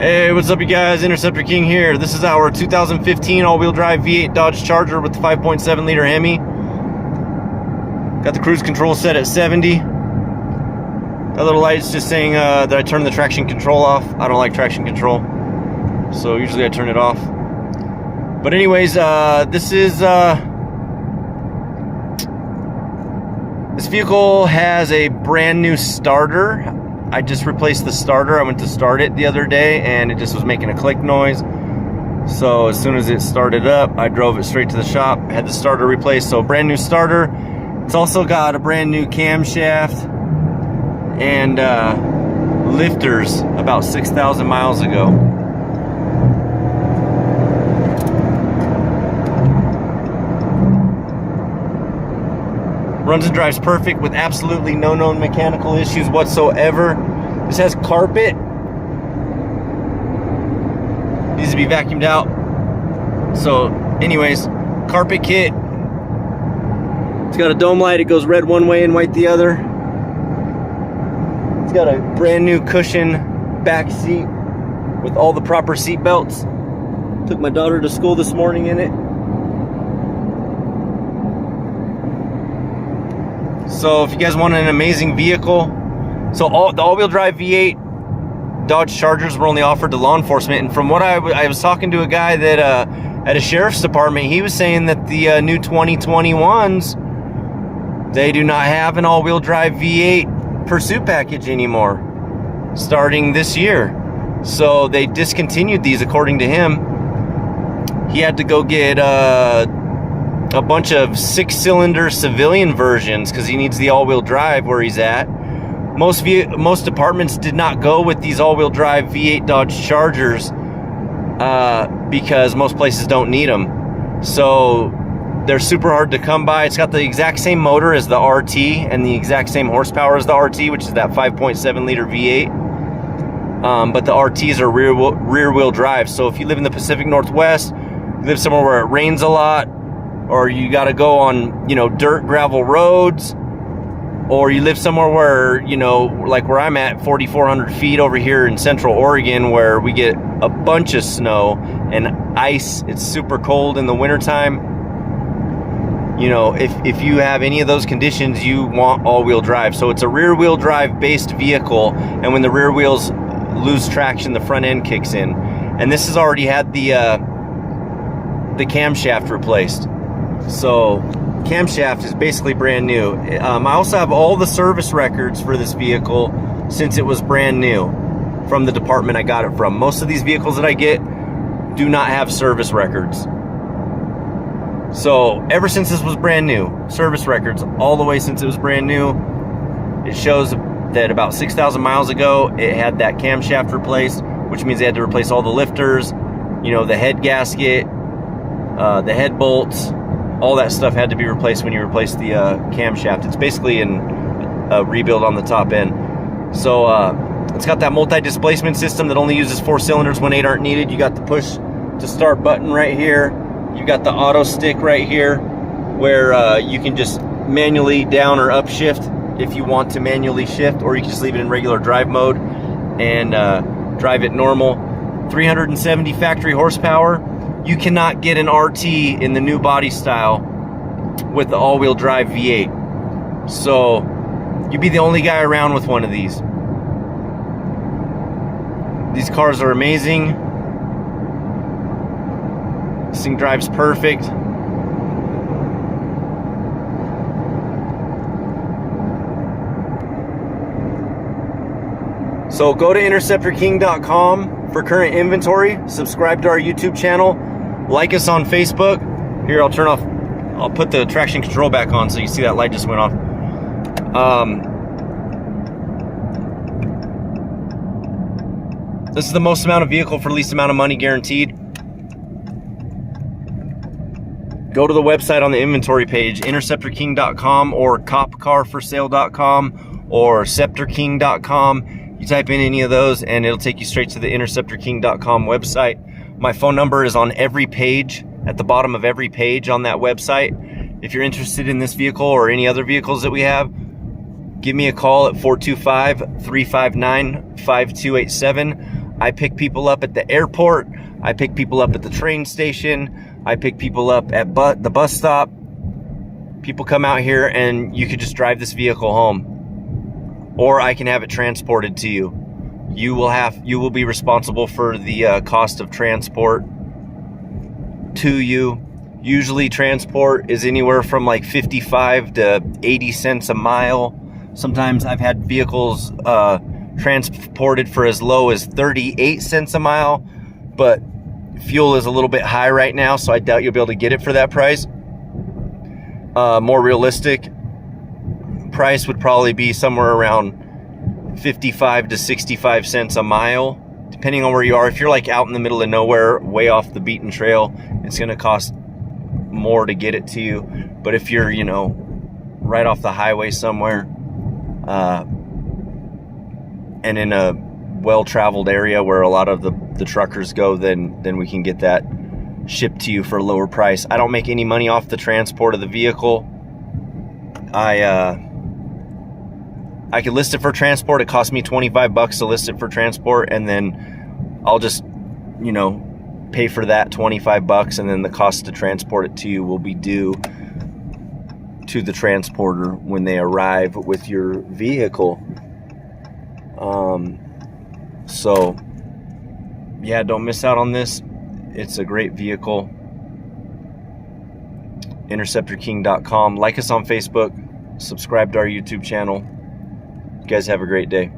Hey, what's up you guys? Interceptor King here. This is our 2015 all-wheel drive V8 Dodge Charger with the 5.7 liter Hemi. Got the cruise control set at 70. That little light's just saying that I turned the traction control off. I don't like traction control, so usually I turn it off. But anyways, this vehicle has a brand new starter. I just replaced the starter. I went to start it the other day and it just was making a click noise. So as soon as it started up, I drove it straight to the shop, had the starter replaced. So brand new starter. It's also got a brand new camshaft and lifters about 6,000 miles ago. Runs and drives perfect with absolutely no known mechanical issues whatsoever. This has carpet. Needs to be vacuumed out. So anyways, carpet kit. It's got a dome light. It goes red one way and white the other. It's got a brand new cushion back seat with all the proper seat belts. Took my daughter to school this morning in it. So if you guys want an amazing vehicle, so the all-wheel drive V8 Dodge Chargers were only offered to law enforcement. And from what I was talking to a guy that at a sheriff's department, he was saying that the new 2021s, they do not have an all-wheel drive V8 pursuit package anymore starting this year. So they discontinued these, according to him. He had to go get a bunch of 6-cylinder civilian versions because he needs the all-wheel drive where he's at. Most departments did not go with these all-wheel drive V8 Dodge Chargers because most places don't need them. So they're super hard to come by. It's got the exact same motor as the RT and the exact same horsepower as the RT, which is that 5.7 liter V8. But the RTs are rear-wheel drive. So if you live in the Pacific Northwest, you live somewhere where it rains a lot, or you got to go on, dirt, gravel roads, or you live somewhere where, like where I'm at, 4,400 feet over here in Central Oregon, where we get a bunch of snow and ice. It's super cold in the wintertime. If you have any of those conditions, you want all-wheel drive. So it's a rear-wheel drive based vehicle, and when the rear wheels lose traction, the front end kicks in. And this has already had the camshaft replaced. So camshaft is basically brand new. I also have all the service records for this vehicle since it was brand new from the department I got it from. Most of these vehicles that I get do not have service records. So ever since this was brand new, service records all the way since it was brand new. It shows that about 6,000 miles ago it had that camshaft replaced, which means they had to replace all the lifters, the head gasket, the head bolts. All that stuff had to be replaced when you replace the camshaft. It's basically a rebuild on the top end. So it's got that multi-displacement system that only uses 4 cylinders when 8 aren't needed. You got the push to start button right here. You got the auto stick right here, where you can just manually down or up shift if you want to manually shift, or you can just leave it in regular drive mode and drive it normal. 370 factory horsepower. You cannot get an RT in the new body style with the all-wheel drive V8. So you'd be the only guy around with one of these. These cars are amazing. This thing drives perfect. So go to interceptorking.com for current inventory. Subscribe to our YouTube channel. Like us on Facebook. Here, I'll put the traction control back on so you see that light just went off. This is the most amount of vehicle for least amount of money guaranteed. Go to the website on the inventory page, interceptorking.com or copcarforsale.com or scepterking.com. You type in any of those and it'll take you straight to the interceptorking.com website. My phone number is on every page, at the bottom of every page on that website. If you're interested in this vehicle or any other vehicles that we have, give me a call at 425-359-5287. I pick people up at the airport. I pick people up at the train station. I pick people up at the bus stop. People come out here and you could just drive this vehicle home, or I can have it transported to you. You will be responsible for the cost of transport to you. Usually transport is anywhere from like 55 to 80 cents a mile. Sometimes I've had vehicles transported for as low as 38 cents a mile, but fuel is a little bit high right now, so I doubt you'll be able to get it for that price. More realistic price would probably be somewhere around 55 to 65 cents a mile, depending on where you are. If you're like out in the middle of nowhere, way off the beaten trail, it's going to cost more to get it to you. But if you're, you know, right off the highway somewhere, and in a well-traveled area where a lot of the truckers go, then we can get that shipped to you for a lower price. I don't make any money off the transport of the vehicle. I could list it for transport. It costs me $25 to list it for transport, and then I'll just, you know, pay for that $25, and then the cost to transport it to you will be due to the transporter when they arrive with your vehicle. So yeah, don't miss out on this. It's a great vehicle. InterceptorKing.com. Like us on Facebook. Subscribe to our YouTube channel. You guys have a great day.